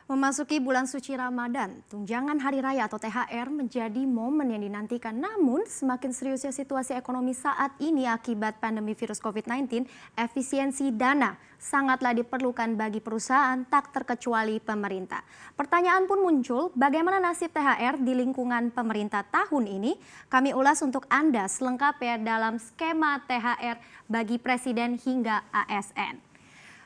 Memasuki bulan suci Ramadan, tunjangan hari raya atau THR menjadi momen yang dinantikan. Namun, semakin seriusnya situasi ekonomi saat ini akibat pandemi virus COVID-19, efisiensi dana sangatlah diperlukan bagi perusahaan, tak terkecuali pemerintah. Pertanyaan pun muncul, bagaimana nasib THR di lingkungan pemerintah tahun ini? Kami ulas untuk Anda selengkapnya dalam skema THR bagi Presiden hingga ASN.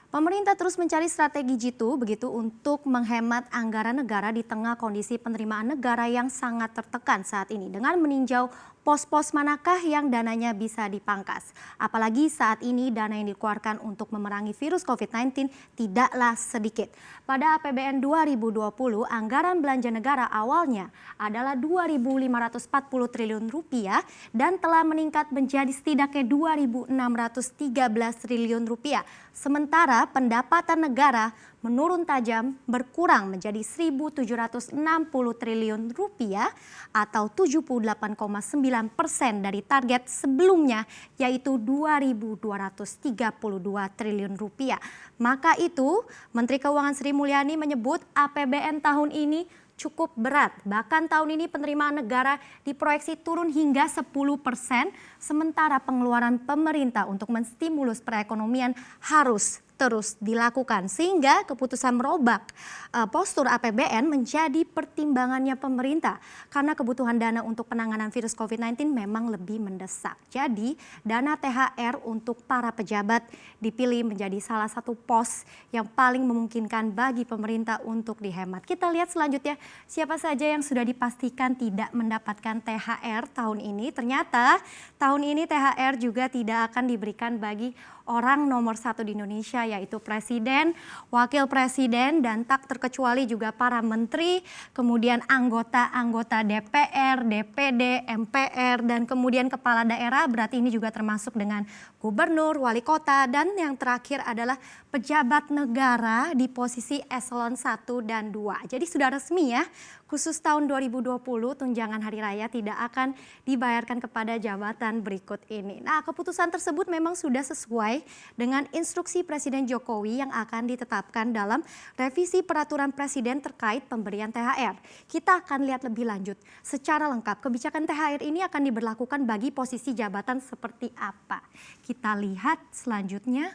Pemerintah terus mencari strategi jitu begitu untuk menghemat anggaran negara di tengah kondisi penerimaan negara yang sangat tertekan saat ini dengan meninjau pos-pos manakah yang dananya bisa dipangkas. Apalagi saat ini dana yang dikeluarkan untuk memerangi virus COVID-19 tidaklah sedikit. Pada APBN 2020, anggaran belanja negara awalnya adalah 2.540 triliun rupiah dan telah meningkat menjadi setidaknya 2.613 triliun rupiah. Sementara pendapatan negara menurun tajam berkurang menjadi 1.760 triliun rupiah atau 78,9% dari target sebelumnya yaitu 2.232 triliun rupiah. Maka itu Menteri Keuangan Sri Mulyani menyebut APBN tahun ini cukup berat. Bahkan tahun ini penerimaan negara diproyeksi turun hingga 10%, sementara pengeluaran pemerintah untuk menstimulus perekonomian harus terus dilakukan. Sehingga keputusan merobak postur APBN menjadi pertimbangannya pemerintah karena kebutuhan dana untuk penanganan virus COVID-19 memang lebih mendesak. Jadi dana THR untuk para pejabat dipilih menjadi salah satu pos yang paling memungkinkan bagi pemerintah untuk dihemat. Kita lihat selanjutnya siapa saja yang sudah dipastikan tidak mendapatkan THR tahun ini. Ternyata tahun ini THR juga tidak akan diberikan bagi orang nomor 1 di Indonesia yaitu Presiden, Wakil Presiden, dan tak terkecuali juga para menteri, kemudian anggota-anggota DPR, DPD, MPR, dan kemudian kepala daerah, berarti ini juga termasuk dengan gubernur, wali kota, dan yang terakhir adalah pejabat negara di posisi eselon 1 dan 2. Jadi sudah resmi ya, khusus tahun 2020 tunjangan hari raya tidak akan dibayarkan kepada jabatan berikut ini. Nah, keputusan tersebut memang sudah sesuai dengan instruksi Presiden Jokowi yang akan ditetapkan dalam revisi peraturan Presiden terkait pemberian THR. Kita akan lihat lebih lanjut secara lengkap kebijakan THR ini akan diberlakukan bagi posisi jabatan seperti apa. Kita lihat selanjutnya.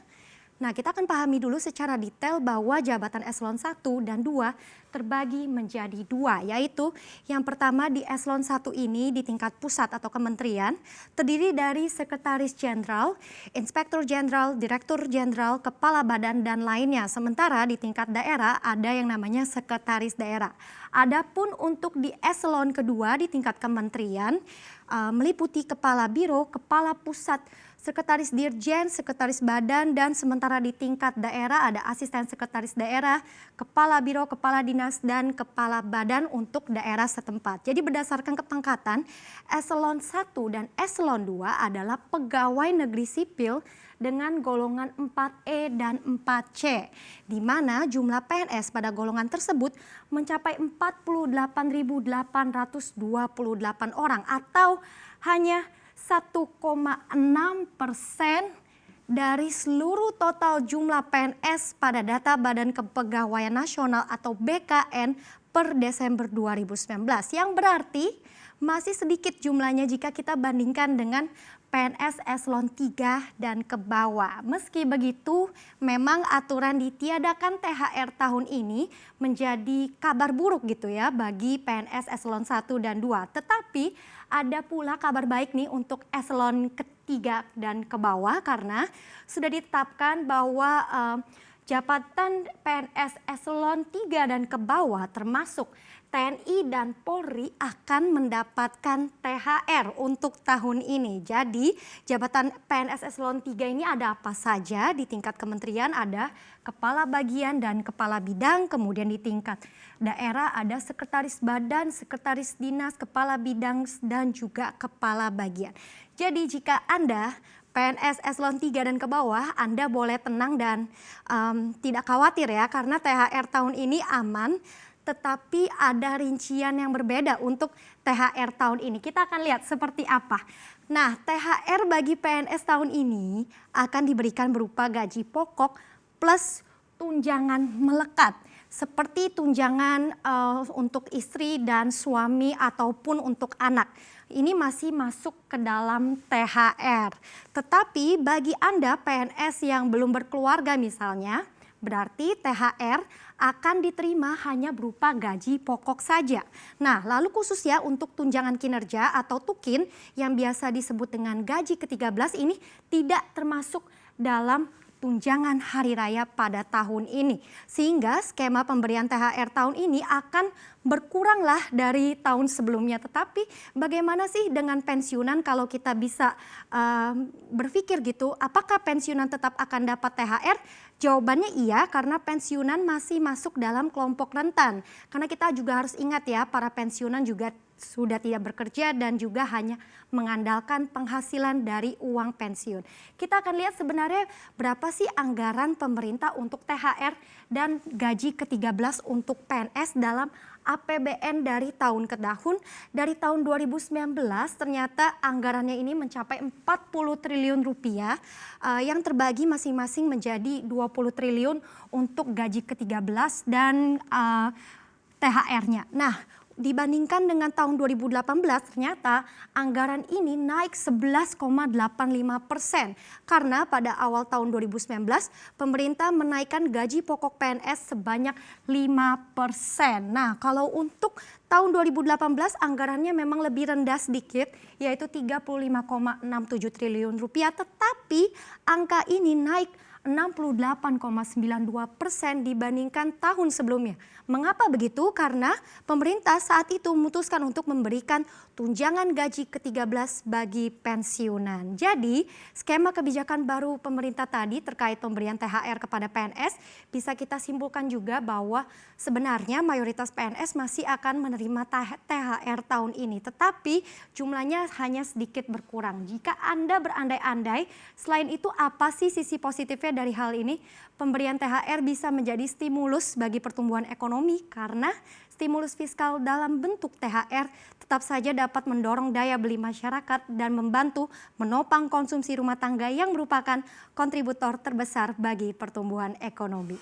Nah, kita akan pahami dulu secara detail bahwa jabatan eselon 1 dan 2 terbagi menjadi 2, yaitu yang pertama di eselon 1 ini di tingkat pusat atau kementerian terdiri dari sekretaris jenderal, inspektur jenderal, direktur jenderal, kepala badan dan lainnya. Sementara di tingkat daerah ada yang namanya sekretaris daerah. Adapun untuk di eselon kedua di tingkat kementerian meliputi kepala biro, kepala pusat, sekretaris dirjen, sekretaris badan, dan sementara di tingkat daerah ada asisten sekretaris daerah, kepala biro, kepala dinas, dan kepala badan untuk daerah setempat. Jadi berdasarkan kepangkatan, eselon 1 dan eselon 2 adalah pegawai negeri sipil dengan golongan 4E dan 4C, di mana jumlah PNS pada golongan tersebut mencapai 48.828 orang atau hanya 1,6% dari seluruh total jumlah PNS pada data Badan Kepegawaian Nasional atau BKN per Desember 2019, yang berarti masih sedikit jumlahnya jika kita bandingkan dengan PNS eselon 3 dan ke bawah. Meski begitu, memang aturan ditiadakan THR tahun ini menjadi kabar buruk gitu ya bagi PNS eselon 1 dan 2. Tetapi ada pula kabar baik nih untuk eselon ketiga dan ke bawah karena sudah ditetapkan bahwa jabatan PNS eselon 3 dan ke bawah termasuk TNI dan Polri akan mendapatkan THR untuk tahun ini. Jadi jabatan PNS eselon 3 ini ada apa saja? Di tingkat kementerian ada kepala bagian dan kepala bidang, kemudian di tingkat daerah ada sekretaris badan, sekretaris dinas, kepala bidang, dan juga kepala bagian. Jadi jika Anda PNS eselon 3 dan ke bawah, Anda boleh tenang dan tidak khawatir ya karena THR tahun ini aman. Tetapi ada rincian yang berbeda untuk THR tahun ini. Kita akan lihat seperti apa. Nah, THR bagi PNS tahun ini akan diberikan berupa gaji pokok plus tunjangan melekat seperti tunjangan untuk istri dan suami ataupun untuk anak. Ini masih masuk ke dalam THR. Tetapi bagi Anda PNS yang belum berkeluarga misalnya, berarti THR akan diterima hanya berupa gaji pokok saja. Nah, lalu khusus ya untuk tunjangan kinerja atau TUKIN yang biasa disebut dengan gaji ke-13 ini tidak termasuk dalam tunjangan hari raya pada tahun ini. Sehingga skema pemberian THR tahun ini akan berkuranglah dari tahun sebelumnya. Tetapi bagaimana sih dengan pensiunan kalau kita bisa berpikir gitu, apakah pensiunan tetap akan dapat THR? Jawabannya iya, karena pensiunan masih masuk dalam kelompok rentan. Karena kita juga harus ingat ya, para pensiunan juga sudah tidak bekerja dan juga hanya mengandalkan penghasilan dari uang pensiun. Kita akan lihat sebenarnya berapa sih anggaran pemerintah untuk THR dan gaji ke-13 untuk PNS dalam APBN dari tahun ke tahun. Dari tahun 2019 ternyata anggarannya ini mencapai 40 triliun rupiah yang terbagi masing-masing menjadi 20 triliun untuk gaji ke-13 dan THR-nya. Nah, dibandingkan dengan tahun 2018 ternyata anggaran ini naik 11,85% karena pada awal tahun 2019 pemerintah menaikkan gaji pokok PNS sebanyak 5%. Nah, kalau untuk tahun 2018 anggarannya memang lebih rendah sedikit yaitu 35,67 triliun rupiah, tetapi angka ini naik 68,92% dibandingkan tahun sebelumnya. Mengapa begitu? Karena pemerintah saat itu memutuskan untuk memberikan tunjangan gaji ke-13 bagi pensiunan. Jadi, skema kebijakan baru pemerintah tadi terkait pemberian THR kepada PNS bisa kita simpulkan juga bahwa sebenarnya mayoritas PNS masih akan menerima THR tahun ini. Tetapi jumlahnya hanya sedikit berkurang. Jika Anda berandai-andai, selain itu apa sih sisi positifnya dari hal ini? Pemberian THR bisa menjadi stimulus bagi pertumbuhan ekonomi karena stimulus fiskal dalam bentuk THR tetap saja dapat mendorong daya beli masyarakat dan membantu menopang konsumsi rumah tangga yang merupakan kontributor terbesar bagi pertumbuhan ekonomi.